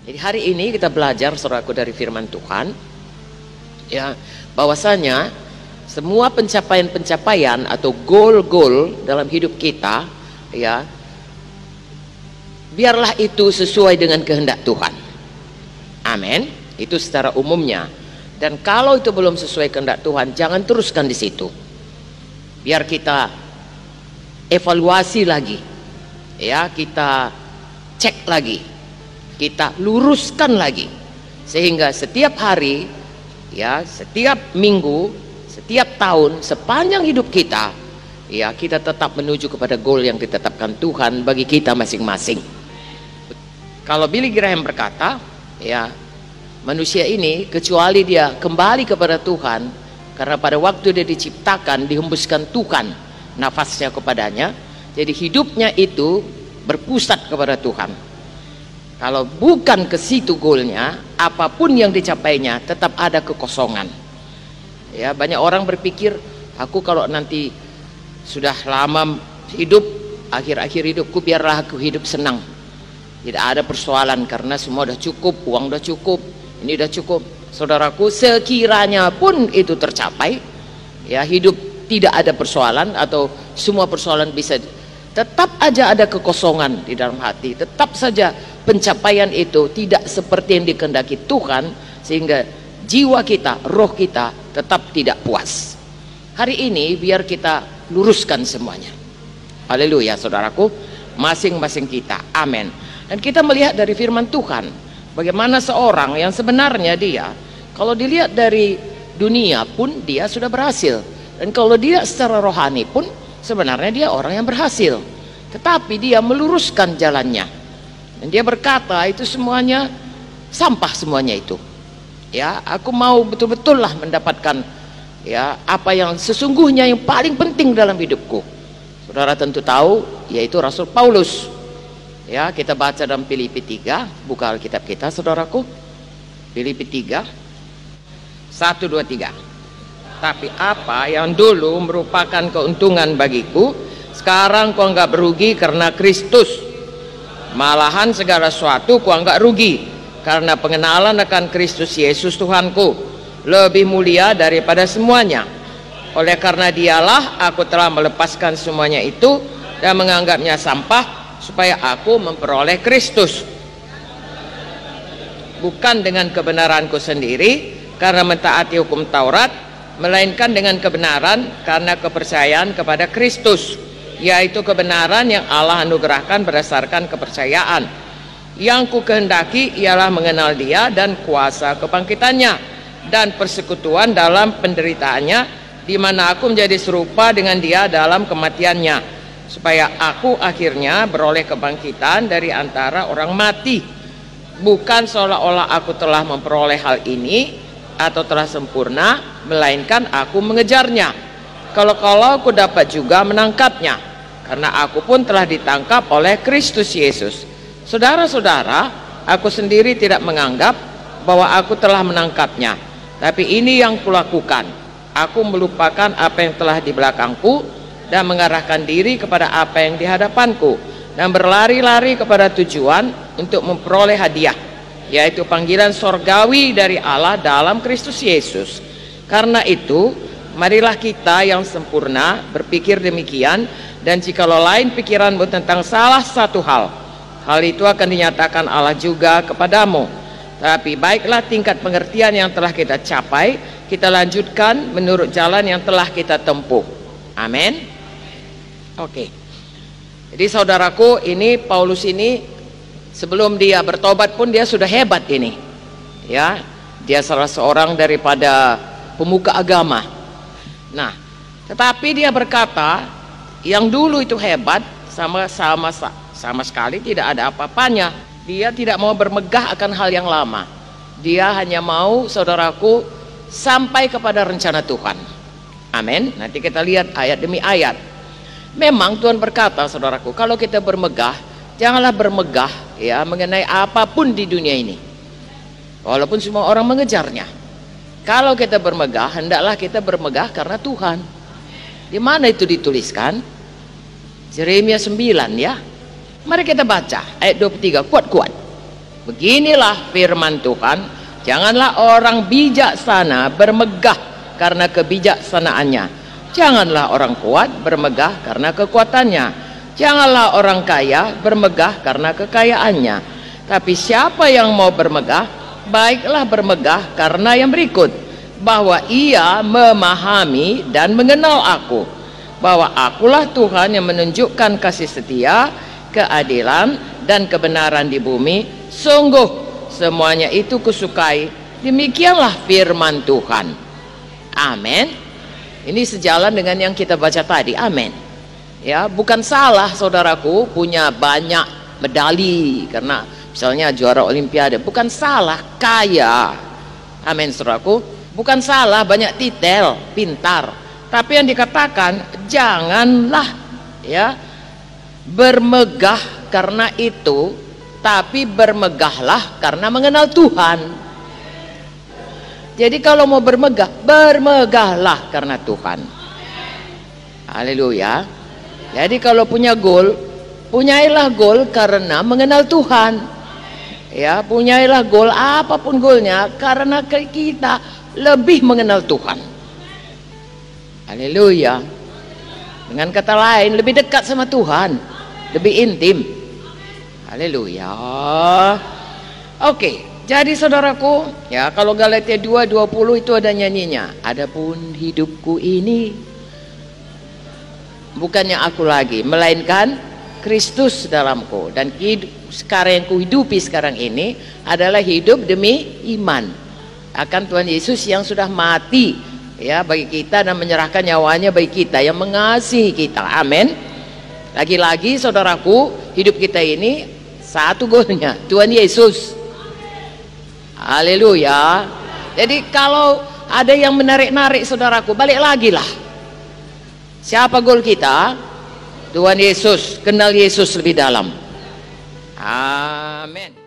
Jadi hari ini kita belajar, saudaraku, dari firman Tuhan, ya, bahwasanya semua pencapaian-pencapaian atau goal-goal dalam hidup kita, ya, biarlah itu sesuai dengan kehendak Tuhan. Amin. Itu secara umumnya. Dan kalau itu belum sesuai kehendak Tuhan, jangan teruskan di situ. Biar kita evaluasi lagi, ya, kita cek lagi, kita luruskan lagi, sehingga setiap hari, ya, setiap minggu, setiap tahun, sepanjang hidup kita, ya, kita tetap menuju kepada goal yang ditetapkan Tuhan bagi kita masing-masing. Kalau Billy Graham berkata, ya, manusia ini kecuali dia kembali kepada Tuhan, karena pada waktu dia diciptakan dihembuskan Tuhan nafasnya kepadanya, jadi hidupnya itu berpusat kepada Tuhan. Kalau bukan ke situ goalnya, apapun yang dicapainya tetap ada kekosongan. Ya, banyak orang berpikir, aku kalau nanti sudah lama hidup, akhir-akhir hidupku biarlah aku hidup senang, tidak ada persoalan karena semua udah cukup, uang udah cukup, ini udah cukup. Saudaraku, sekiranya pun itu tercapai, ya, hidup tidak ada persoalan atau semua persoalan bisa, tetap aja ada kekosongan di dalam hati, tetap saja pencapaian itu tidak seperti yang dikehendaki Tuhan, sehingga jiwa kita, roh kita tetap tidak puas. Hari ini biar kita luruskan semuanya. Haleluya, saudaraku, masing-masing kita. Amin. Dan kita melihat dari firman Tuhan bagaimana seorang yang sebenarnya dia, kalau dilihat dari dunia pun dia sudah berhasil, dan kalau dia secara rohani pun sebenarnya dia orang yang berhasil, tetapi dia meluruskan jalannya, dan dia berkata itu semuanya sampah, semuanya itu, ya, aku mau betul-betul lah mendapatkan, ya, apa yang sesungguhnya yang paling penting dalam hidupku. Saudara tentu tahu, yaitu Rasul Paulus. Ya, kita baca dalam Filipi 3, buka Alkitab kita, saudaraku. Filipi 3, 1, 2, 3. Tapi apa yang dulu merupakan keuntungan bagiku, sekarang ku anggap rugi karena Kristus. Malahan segala sesuatu ku anggap rugi karena pengenalan akan Kristus Yesus Tuhanku, lebih mulia daripada semuanya. Oleh karena dialah aku telah melepaskan semuanya itu dan menganggapnya sampah, supaya aku memperoleh Kristus, bukan dengan kebenaranku sendiri karena mentaati hukum Taurat, melainkan dengan kebenaran karena kepercayaan kepada Kristus, yaitu kebenaran yang Allah anugerahkan berdasarkan kepercayaan. Yang ku kehendaki ialah mengenal Dia dan kuasa kebangkitannya dan persekutuan dalam penderitaannya, di mana aku menjadi serupa dengan Dia dalam kematiannya, supaya aku akhirnya beroleh kebangkitan dari antara orang mati. Bukan seolah-olah aku telah memperoleh hal ini atau telah sempurna, melainkan aku mengejarnya. Kalau aku dapat juga menangkapnya, karena aku pun telah ditangkap oleh Kristus Yesus. Saudara-saudara, aku sendiri tidak menganggap bahwa aku telah menangkapnya, tapi ini yang kulakukan, aku melupakan apa yang telah di belakangku dan mengarahkan diri kepada apa yang di hadapanku, dan berlari-lari kepada tujuan untuk memperoleh hadiah, yaitu panggilan sorgawi dari Allah dalam Kristus Yesus. Karena itu marilah kita yang sempurna berpikir demikian, dan jikalau lain pikiranmu tentang salah satu hal itu akan dinyatakan Allah juga kepadamu. Tapi baiklah tingkat pengertian yang telah kita capai, kita lanjutkan menurut jalan yang telah kita tempuh. Amin. Oke. Jadi saudaraku, ini Paulus ini sebelum dia bertobat pun dia sudah hebat ini. Ya, dia salah seorang daripada pemuka agama. Nah, tetapi dia berkata, yang dulu itu hebat sama sekali tidak ada apa-apanya. Dia tidak mau bermegah akan hal yang lama. Dia hanya mau, saudaraku, sampai kepada rencana Tuhan. Amin. Nanti kita lihat ayat demi ayat. Memang Tuhan berkata, saudaraku, kalau kita bermegah, janganlah bermegah, ya, mengenai apapun di dunia ini, walaupun semua orang mengejarnya. Kalau kita bermegah, hendaklah kita bermegah karena Tuhan. Di mana itu dituliskan? Yeremia 9, ya. Mari kita baca ayat 23, kuat-kuat. Beginilah firman Tuhan, janganlah orang bijaksana bermegah karena kebijaksanaannya, janganlah orang kuat bermegah karena kekuatannya, janganlah orang kaya bermegah karena kekayaannya. Tapi siapa yang mau bermegah, baiklah bermegah karena yang berikut, bahwa ia memahami dan mengenal aku, bahwa akulah Tuhan yang menunjukkan kasih setia, keadilan dan kebenaran di bumi. Sungguh semuanya itu kusukai. Demikianlah firman Tuhan. Amin. Ini sejalan dengan yang kita baca tadi. Amin. Ya, bukan salah saudaraku punya banyak medali karena misalnya juara olimpiade, bukan salah kaya. Amin saudaraku. Bukan salah banyak titel, pintar. Tapi yang dikatakan janganlah ya bermegah karena itu, tapi bermegahlah karena mengenal Tuhan. Jadi kalau mau bermegah, bermegahlah karena Tuhan. Haleluya. Jadi kalau punya goal, punyailah goal karena mengenal Tuhan. Ya, punyailah goal apapun goalnya karena kita lebih mengenal Tuhan. Haleluya. Dengan kata lain, lebih dekat sama Tuhan, lebih intim. Haleluya. Oke, jadi saudaraku, ya kalau Galatia 2:20 itu ada nyanyinya. Adapun hidupku ini bukannya aku lagi, melainkan Kristus dalamku, dan sekarang yang kuhidupi sekarang ini adalah hidup demi iman akan Tuhan Yesus yang sudah mati ya bagi kita dan menyerahkan nyawanya bagi kita, yang mengasihi kita. Amin. Lagi-lagi saudaraku, hidup kita ini satu goalnya, Tuhan Yesus. Haleluya. Jadi kalau ada yang menarik-narik saudaraku, balik lagi lah. Siapa goal kita? Tuhan Yesus. Kenal Yesus lebih dalam. Amin.